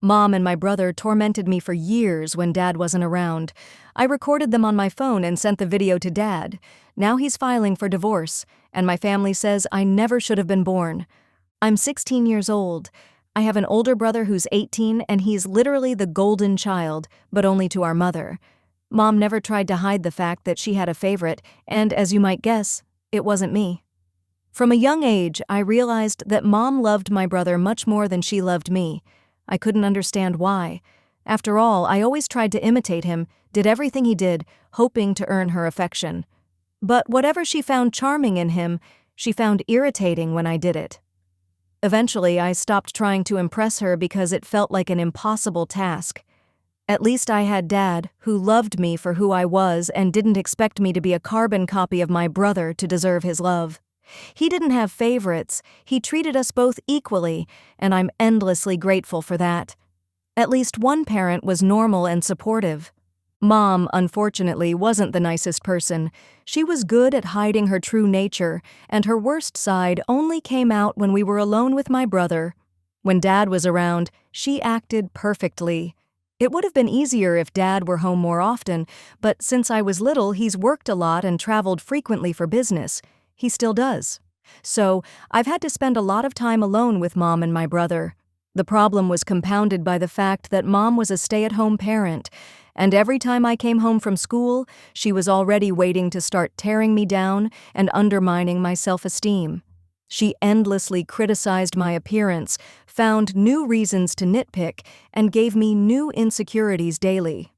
Mom and my brother tormented me for years when Dad wasn't around. I recorded them on my phone and sent the video to Dad. Now he's filing for divorce, and my family says I never should have been born. I'm 16 years old. I have an older brother who's 18, and he's literally the golden child, but only to our mother. Mom never tried to hide the fact that she had a favorite, and as you might guess, it wasn't me. From a young age, I realized that Mom loved my brother much more than she loved me. I couldn't understand why. After all, I always tried to imitate him, did everything he did, hoping to earn her affection. But whatever she found charming in him, she found irritating when I did it. Eventually, I stopped trying to impress her because it felt like an impossible task. At least I had Dad, who loved me for who I was and didn't expect me to be a carbon copy of my brother to deserve his love. He didn't have favorites, he treated us both equally, and I'm endlessly grateful for that. At least one parent was normal and supportive. Mom, unfortunately, wasn't the nicest person. She was good at hiding her true nature, and her worst side only came out when we were alone with my brother. When Dad was around, she acted perfectly. It would have been easier if Dad were home more often, but since I was little, he's worked a lot and traveled frequently for business. He still does. So, I've had to spend a lot of time alone with Mom and my brother. The problem was compounded by the fact that Mom was a stay-at-home parent, and every time I came home from school, she was already waiting to start tearing me down and undermining my self-esteem. She endlessly criticized my appearance, found new reasons to nitpick, and gave me new insecurities daily.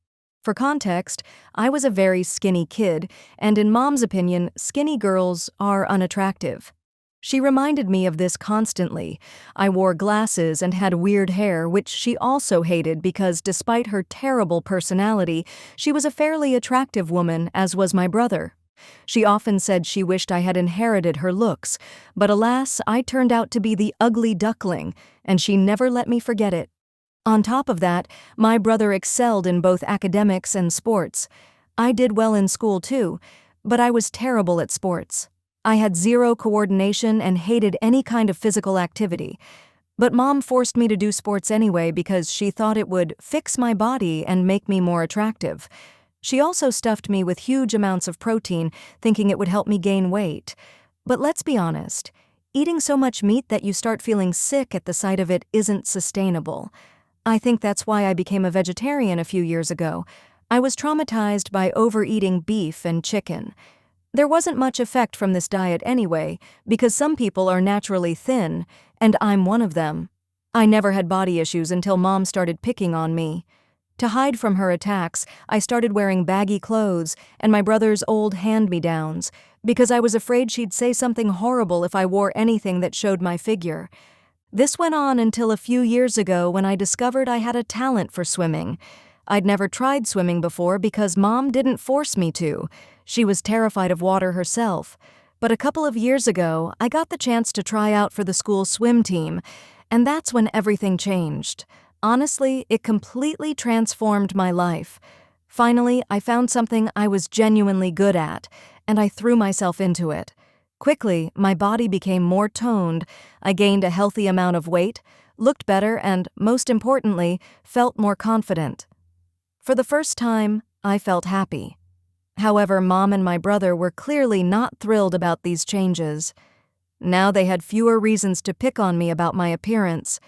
For context, I was a very skinny kid, and in Mom's opinion, skinny girls are unattractive. She reminded me of this constantly. I wore glasses and had weird hair, which she also hated because despite her terrible personality, she was a fairly attractive woman, as was my brother. She often said she wished I had inherited her looks, but alas, I turned out to be the ugly duckling, and she never let me forget it. On top of that, my brother excelled in both academics and sports. I did well in school too, but I was terrible at sports. I had zero coordination and hated any kind of physical activity. But Mom forced me to do sports anyway because she thought it would fix my body and make me more attractive. She also stuffed me with huge amounts of protein, thinking it would help me gain weight. But let's be honest, eating so much meat that you start feeling sick at the sight of it isn't sustainable. I think that's why I became a vegetarian a few years ago. I was traumatized by overeating beef and chicken. There wasn't much effect from this diet anyway, because some people are naturally thin, and I'm one of them. I never had body issues until Mom started picking on me. To hide from her attacks, I started wearing baggy clothes and my brother's old hand-me-downs, because I was afraid she'd say something horrible if I wore anything that showed my figure. This went on until a few years ago when I discovered I had a talent for swimming. I'd never tried swimming before because Mom didn't force me to. She was terrified of water herself. But a couple of years ago, I got the chance to try out for the school swim team, and that's when everything changed. Honestly, it completely transformed my life. Finally, I found something I was genuinely good at, and I threw myself into it. Quickly, my body became more toned, I gained a healthy amount of weight, looked better, and, most importantly, felt more confident. For the first time, I felt happy. However, Mom and my brother were clearly not thrilled about these changes. Now they had fewer reasons to pick on me about my appearance.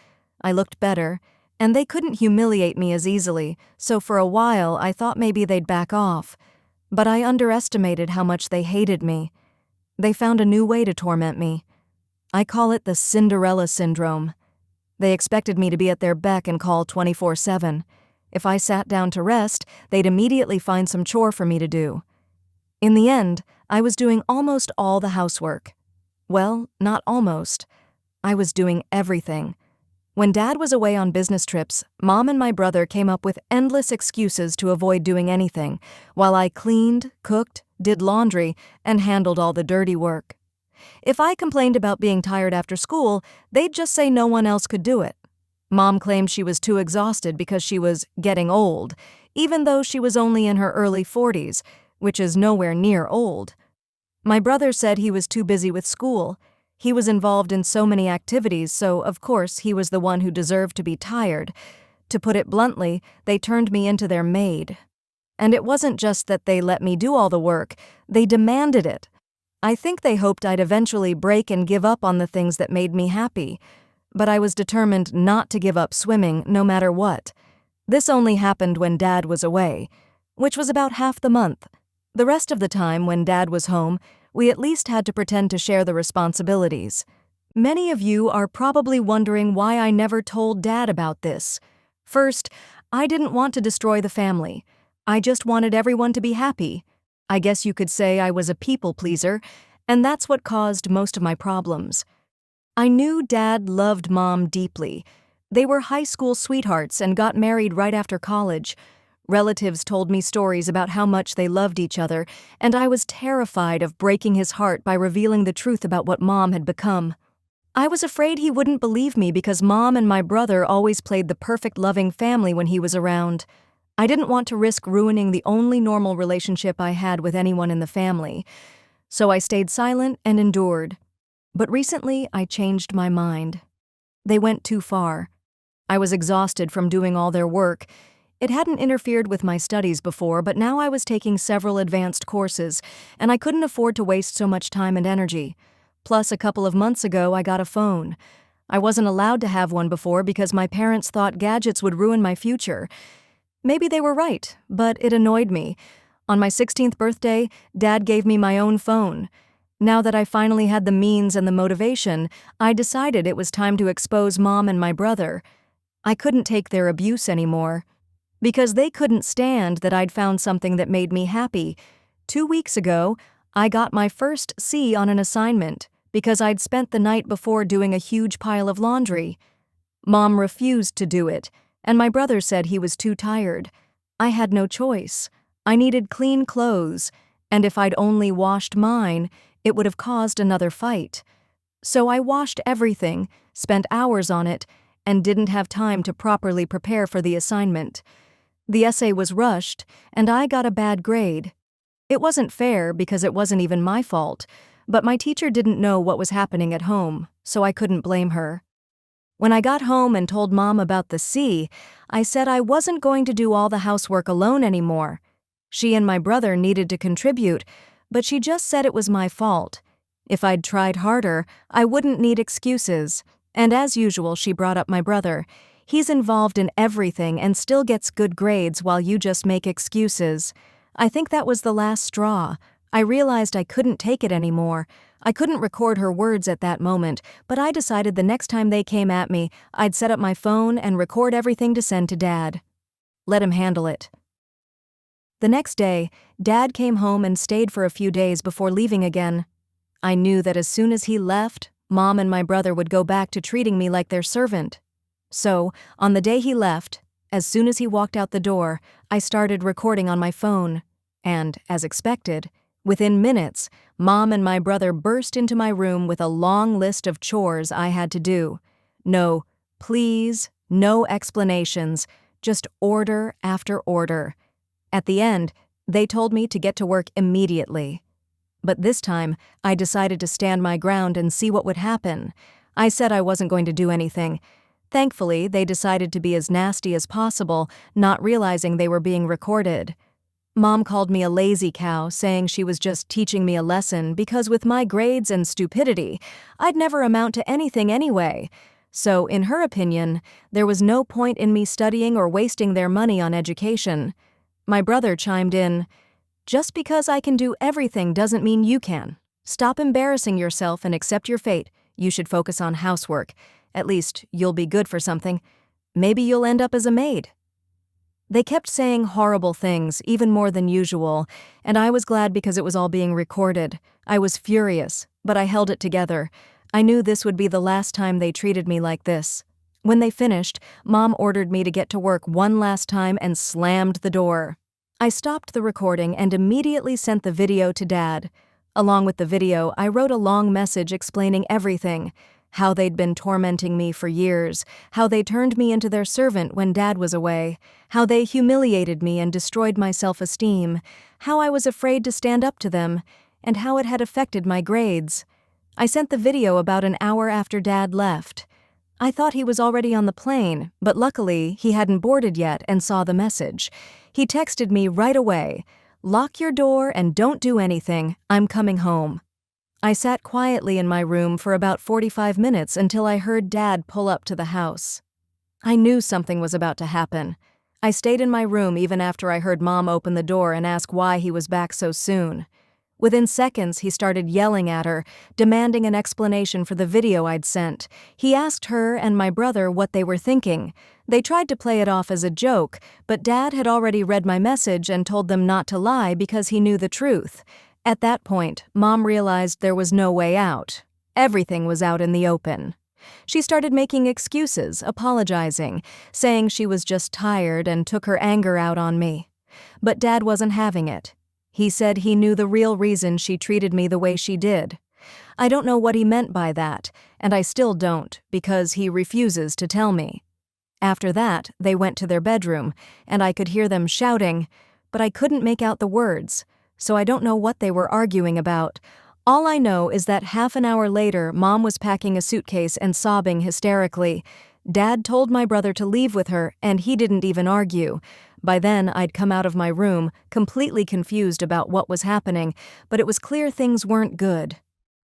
I looked better, and they couldn't humiliate me as easily, so for a while I thought maybe they'd back off. But I underestimated how much they hated me. They found a new way to torment me. I call it the Cinderella syndrome. They expected me to be at their beck and call 24/7. If I sat down to rest, they'd immediately find some chore for me to do. In the end, I was doing almost all the housework. Well, not almost. I was doing everything. When Dad was away on business trips, Mom and my brother came up with endless excuses to avoid doing anything, while I cleaned, cooked, did laundry, and handled all the dirty work. If I complained about being tired after school, they'd just say no one else could do it. Mom claimed she was too exhausted because she was getting old, even though she was only in her early 40s, which is nowhere near old. My brother said he was too busy with school. He was involved in so many activities, so of course he was the one who deserved to be tired. To put it bluntly, they turned me into their maid. And it wasn't just that they let me do all the work, they demanded it. I think they hoped I'd eventually break and give up on the things that made me happy. But I was determined not to give up swimming no matter what. This only happened when Dad was away, which was about half the month. The rest of the time, when Dad was home, we at least had to pretend to share the responsibilities. Many of you are probably wondering why I never told Dad about this. First, I didn't want to destroy the family. I just wanted everyone to be happy. I guess you could say I was a people pleaser, and that's what caused most of my problems. I knew Dad loved Mom deeply. They were high school sweethearts and got married right after college. Relatives told me stories about how much they loved each other, and I was terrified of breaking his heart by revealing the truth about what Mom had become. I was afraid he wouldn't believe me because Mom and my brother always played the perfect loving family when he was around. I didn't want to risk ruining the only normal relationship I had with anyone in the family, so I stayed silent and endured. But recently, I changed my mind. They went too far. I was exhausted from doing all their work. It hadn't interfered with my studies before, but now I was taking several advanced courses, and I couldn't afford to waste so much time and energy. Plus, a couple of months ago, I got a phone. I wasn't allowed to have one before because my parents thought gadgets would ruin my future. Maybe they were right, but it annoyed me. On my 16th birthday, Dad gave me my own phone. Now that I finally had the means and the motivation, I decided it was time to expose Mom and my brother. I couldn't take their abuse anymore. Because they couldn't stand that I'd found something that made me happy. 2 weeks ago, I got my first C on an assignment because I'd spent the night before doing a huge pile of laundry. Mom refused to do it, and my brother said he was too tired. I had no choice. I needed clean clothes, and if I'd only washed mine, it would have caused another fight. So I washed everything, spent hours on it, and didn't have time to properly prepare for the assignment. The essay was rushed, and I got a bad grade. It wasn't fair because it wasn't even my fault, but my teacher didn't know what was happening at home, so I couldn't blame her. When I got home and told Mom about the C, I said I wasn't going to do all the housework alone anymore. She and my brother needed to contribute, but she just said it was my fault. If I'd tried harder, I wouldn't need excuses. And as usual, she brought up my brother. He's involved in everything and still gets good grades while you just make excuses. I think that was the last straw. I realized I couldn't take it anymore. I couldn't record her words at that moment, but I decided the next time they came at me, I'd set up my phone and record everything to send to Dad. Let him handle it. The next day, Dad came home and stayed for a few days before leaving again. I knew that as soon as he left, Mom and my brother would go back to treating me like their servant. So, on the day he left, as soon as he walked out the door, I started recording on my phone. And, as expected, within minutes, Mom and my brother burst into my room with a long list of chores I had to do. No please, no explanations, just order after order. At the end, they told me to get to work immediately. But this time, I decided to stand my ground and see what would happen. I said I wasn't going to do anything. Thankfully, they decided to be as nasty as possible, not realizing they were being recorded. Mom called me a lazy cow, saying she was just teaching me a lesson because with my grades and stupidity, I'd never amount to anything anyway. So, in her opinion, there was no point in me studying or wasting their money on education. My brother chimed in, "Just because I can do everything doesn't mean you can. Stop embarrassing yourself and accept your fate. You should focus on housework. At least, you'll be good for something. Maybe you'll end up as a maid." They kept saying horrible things, even more than usual, and I was glad because it was all being recorded. I was furious, but I held it together. I knew this would be the last time they treated me like this. When they finished, Mom ordered me to get to work one last time and slammed the door. I stopped the recording and immediately sent the video to Dad. Along with the video, I wrote a long message explaining everything. How they'd been tormenting me for years, how they turned me into their servant when Dad was away, how they humiliated me and destroyed my self-esteem, how I was afraid to stand up to them, and how it had affected my grades. I sent the video about an hour after Dad left. I thought he was already on the plane, but luckily he hadn't boarded yet and saw the message. He texted me right away, "Lock your door and don't do anything, I'm coming home." I sat quietly in my room for about 45 minutes until I heard Dad pull up to the house. I knew something was about to happen. I stayed in my room even after I heard Mom open the door and ask why he was back so soon. Within seconds, he started yelling at her, demanding an explanation for the video I'd sent. He asked her and my brother what they were thinking. They tried to play it off as a joke, but Dad had already read my message and told them not to lie because he knew the truth. At that point, Mom realized there was no way out. Everything was out in the open. She started making excuses, apologizing, saying she was just tired and took her anger out on me. But Dad wasn't having it. He said he knew the real reason she treated me the way she did. I don't know what he meant by that, and I still don't, because he refuses to tell me. After that, they went to their bedroom, and I could hear them shouting, but I couldn't make out the words, so I don't know what they were arguing about. All I know is that half an hour later, Mom was packing a suitcase and sobbing hysterically. Dad told my brother to leave with her, and he didn't even argue. By then, I'd come out of my room, completely confused about what was happening, but it was clear things weren't good.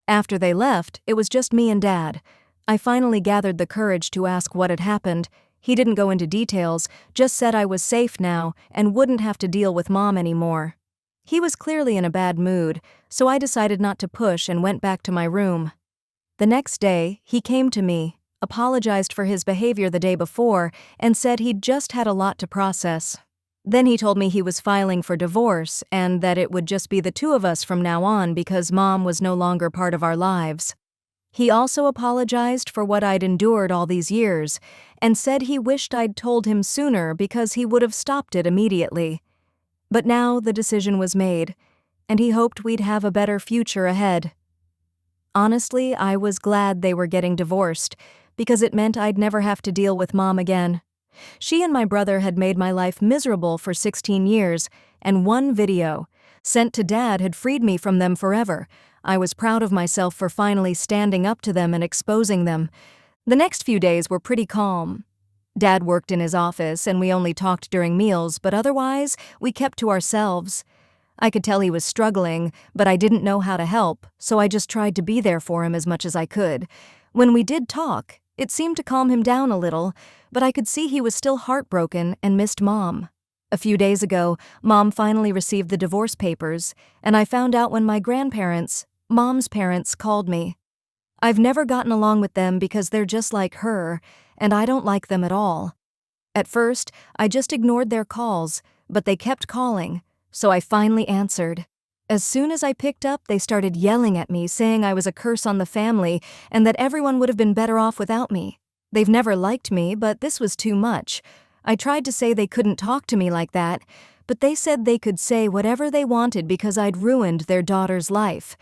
After they left, it was just me and Dad. I finally gathered the courage to ask what had happened. He didn't go into details, just said I was safe now and wouldn't have to deal with Mom anymore. He was clearly in a bad mood, so I decided not to push and went back to my room. The next day, he came to me, apologized for his behavior the day before, and said he'd just had a lot to process. Then he told me he was filing for divorce and that it would just be the two of us from now on because Mom was no longer part of our lives. He also apologized for what I'd endured all these years and said he wished I'd told him sooner because he would have stopped it immediately. But now the decision was made, and he hoped we'd have a better future ahead. Honestly, I was glad they were getting divorced because it meant I'd never have to deal with Mom again. She and my brother had made my life miserable for 16 years, and one video, sent to Dad, had freed me from them forever. I was proud of myself for finally standing up to them and exposing them. The next few days were pretty calm. Dad worked in his office, and we only talked during meals, but otherwise, we kept to ourselves. I could tell he was struggling, but I didn't know how to help, so I just tried to be there for him as much as I could. When we did talk, it seemed to calm him down a little, but I could see he was still heartbroken and missed Mom. A few days ago, Mom finally received the divorce papers, and I found out when my grandparents, Mom's parents, called me. I've never gotten along with them because they're just like her, and I don't like them at all. At first, I just ignored their calls, but they kept calling, so I finally answered. As soon as I picked up, they started yelling at me, saying I was a curse on the family and that everyone would have been better off without me. They've never liked me, but this was too much. I tried to say they couldn't talk to me like that, but they said they could say whatever they wanted because I'd ruined their daughter's life.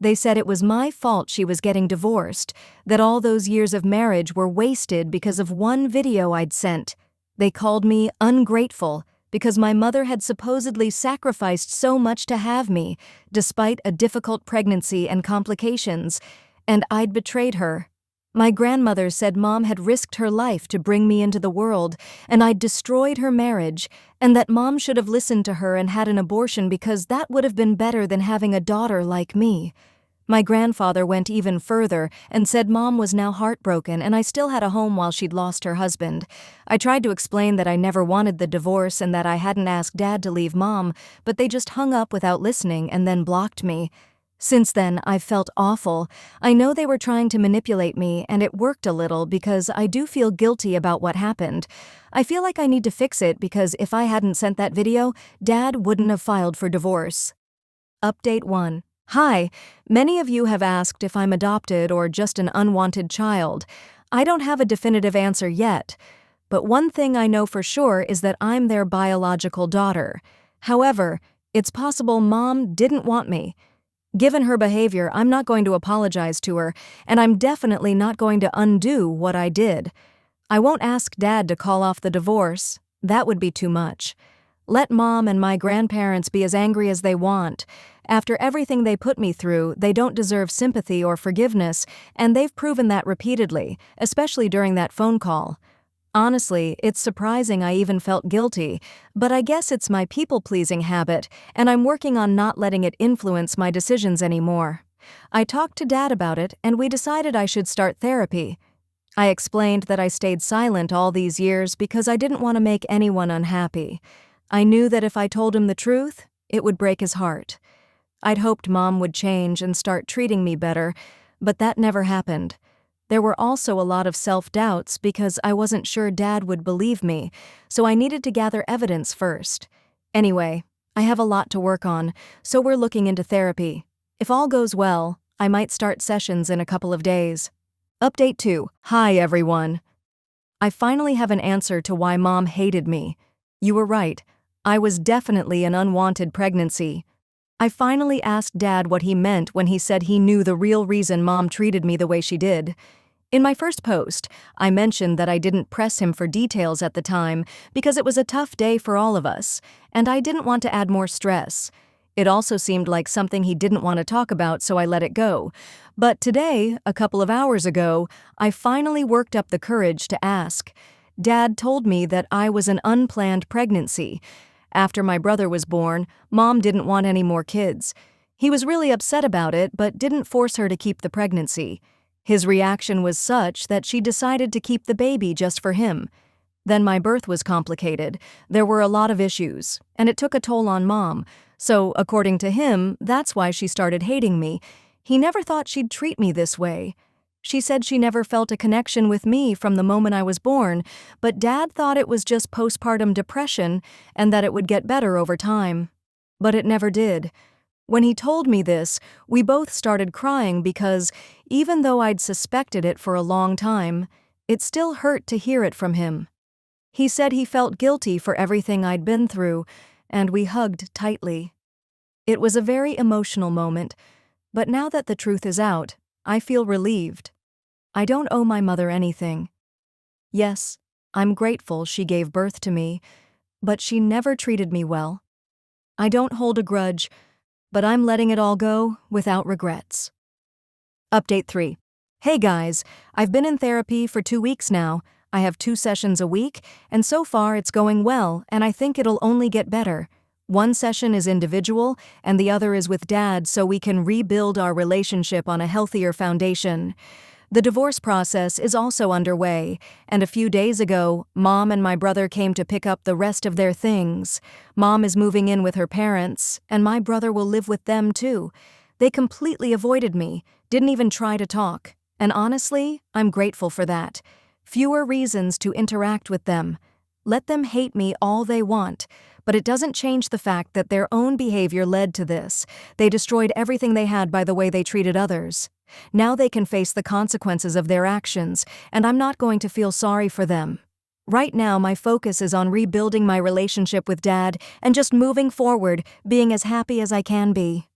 They said it was my fault she was getting divorced, that all those years of marriage were wasted because of one video I'd sent. They called me ungrateful because my mother had supposedly sacrificed so much to have me, despite a difficult pregnancy and complications, and I'd betrayed her. My grandmother said Mom had risked her life to bring me into the world, and I'd destroyed her marriage, and that Mom should have listened to her and had an abortion because that would have been better than having a daughter like me. My grandfather went even further and said Mom was now heartbroken and I still had a home while she'd lost her husband. I tried to explain that I never wanted the divorce and that I hadn't asked Dad to leave Mom, but they just hung up without listening and then blocked me. Since then, I've felt awful. I know they were trying to manipulate me, and it worked a little because I do feel guilty about what happened. I feel like I need to fix it because if I hadn't sent that video, Dad wouldn't have filed for divorce. Update 1. Hi, many of you have asked if I'm adopted or just an unwanted child. I don't have a definitive answer yet, but one thing I know for sure is that I'm their biological daughter. However, it's possible Mom didn't want me. Given her behavior, I'm not going to apologize to her, and I'm definitely not going to undo what I did. I won't ask Dad to call off the divorce. That would be too much. Let mom and my grandparents be as angry as they want. After everything they put me through, they don't deserve sympathy or forgiveness, and they've proven that repeatedly, especially during that phone call. Honestly, it's surprising I even felt guilty, but I guess it's my people-pleasing habit, and I'm working on not letting it influence my decisions anymore. I talked to Dad about it, and we decided I should start therapy. I explained that I stayed silent all these years because I didn't want to make anyone unhappy. I knew that if I told him the truth, it would break his heart. I'd hoped Mom would change and start treating me better, but that never happened. There were also a lot of self-doubts because I wasn't sure Dad would believe me, so I needed to gather evidence first. Anyway, I have a lot to work on, so we're looking into therapy. If all goes well, I might start sessions in a couple of days. Update 2. Hi everyone. I finally have an answer to why Mom hated me. You were right. I was definitely an unwanted pregnancy. I finally asked Dad what he meant when he said he knew the real reason Mom treated me the way she did. In my first post, I mentioned that I didn't press him for details at the time because it was a tough day for all of us, and I didn't want to add more stress. It also seemed like something he didn't want to talk about, so I let it go. But today, a couple of hours ago, I finally worked up the courage to ask. Dad told me that I was an unplanned pregnancy. After my brother was born, Mom didn't want any more kids. He was really upset about it, but didn't force her to keep the pregnancy. His reaction was such that she decided to keep the baby just for him. Then my birth was complicated. There were a lot of issues, and it took a toll on Mom. So, according to him, that's why she started hating me. He never thought she'd treat me this way. She said she never felt a connection with me from the moment I was born, but Dad thought it was just postpartum depression and that it would get better over time. But it never did. When he told me this, we both started crying because, even though I'd suspected it for a long time, it still hurt to hear it from him. He said he felt guilty for everything I'd been through, and we hugged tightly. It was a very emotional moment, but now that the truth is out, I feel relieved. I don't owe my mother anything. Yes, I'm grateful she gave birth to me, but she never treated me well. I don't hold a grudge, but I'm letting it all go without regrets. Update 3. Hey guys, I've been in therapy for 2 weeks now. I have 2 sessions a week, and so far it's going well, and I think it'll only get better. One session is individual, and the other is with Dad so we can rebuild our relationship on a healthier foundation. The divorce process is also underway, and a few days ago, Mom and my brother came to pick up the rest of their things. Mom is moving in with her parents, and my brother will live with them too. They completely avoided me, didn't even try to talk, and honestly, I'm grateful for that. Fewer reasons to interact with them. Let them hate me all they want, but it doesn't change the fact that their own behavior led to this. They destroyed everything they had by the way they treated others. Now they can face the consequences of their actions, and I'm not going to feel sorry for them. Right now, my focus is on rebuilding my relationship with Dad and just moving forward, being as happy as I can be.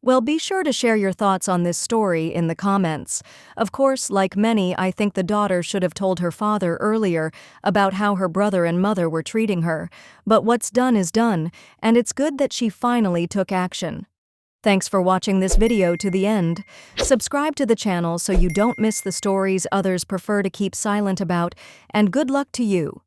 Well, be sure to share your thoughts on this story in the comments. Of course, like many, I think the daughter should have told her father earlier about how her brother and mother were treating her. But what's done is done, and it's good that she finally took action. Thanks for watching this video to the end. Subscribe to the channel so you don't miss the stories others prefer to keep silent about, and good luck to you.